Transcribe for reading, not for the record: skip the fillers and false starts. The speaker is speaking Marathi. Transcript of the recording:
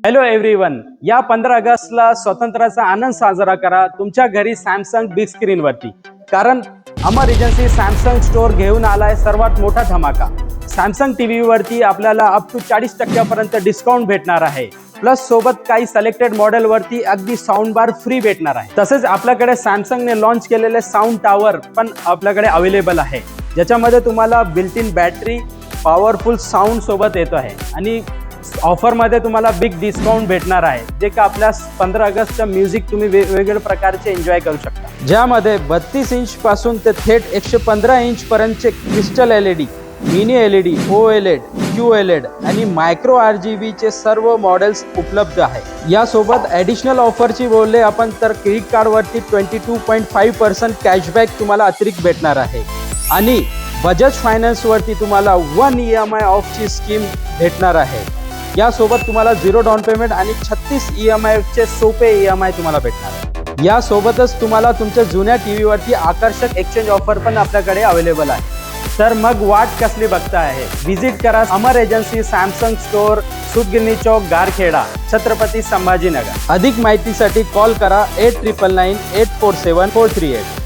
हॅलो एव्हरीवन, या 15 ऑगस्टला स्वातंत्र्याचा आनंद साजरा करा तुमच्या घरी सॅमसंग बिग स्क्रीन वरती. कारण अमर एजन्सी सॅमसंग स्टोअर घेऊन आलाय सर्वात मोठा धमाका. सॅमसंग टीव्ही वरती आपल्याला अप टू 40% पर्यंत डिस्काउंट भेटणार आहे. प्लस सोबत काही सिलेक्टेड मॉडेल वरती अगदी साऊंड बार फ्री भेटणार आहे. तसेच आपल्याकडे सॅमसंगने लॉन्च केलेले साऊंड टॉवर पण आपल्याकडे अवेलेबल आहे, ज्याच्यामध्ये तुम्हाला built in battery, powerful sound सोबत येतो आहे आणि ऑफरमध्ये तुम्हाला बिग डिस्काउंट भेटणार आहे, जे का आपल्या 15 ऑगस्टचं म्युझिक तुम्ही वेगवेगळ्या प्रकारचे एन्जॉय करू शकता. ज्यामध्ये 32 इंच पासून ते थेट 115 इंच पर्यंतचे crystal LED, mini LED, OLED, QLED आणि मायक्रो RGB चे सर्व मॉडेल्स उपलब्ध आहे. यासोबत ॲडिशनल ऑफरची बोलले आपण तर क्रेडिट कार्डवरती 22.5% कॅशबॅक तुम्हाला अतिरिक्त भेटणार आहे आणि बजाज फायनान्सवरती तुम्हाला 1 EMI ऑफची स्कीम भेटणार आहे. यासोबत तुम्हाला 0 डाऊन पेमेंट आणि 36 EMI चे सोपे EMI तुम्हाला भेटणार आहे. यासोबतच तुम्हाला तुमच्या जुन्या टीव्ही वरती आकर्षक एक्सचेंज ऑफर पण आपल्याकडे अवेलेबल आहे. तर मग वाट कसली बघता आहे, व्हिजिट करा अमर एजन्सी सॅमसंग स्टोअर, सूतगिरणी चौक, गारखेडा, छत्रपती संभाजीनगर. अधिक माहितीसाठी कॉल करा 8999 847 438.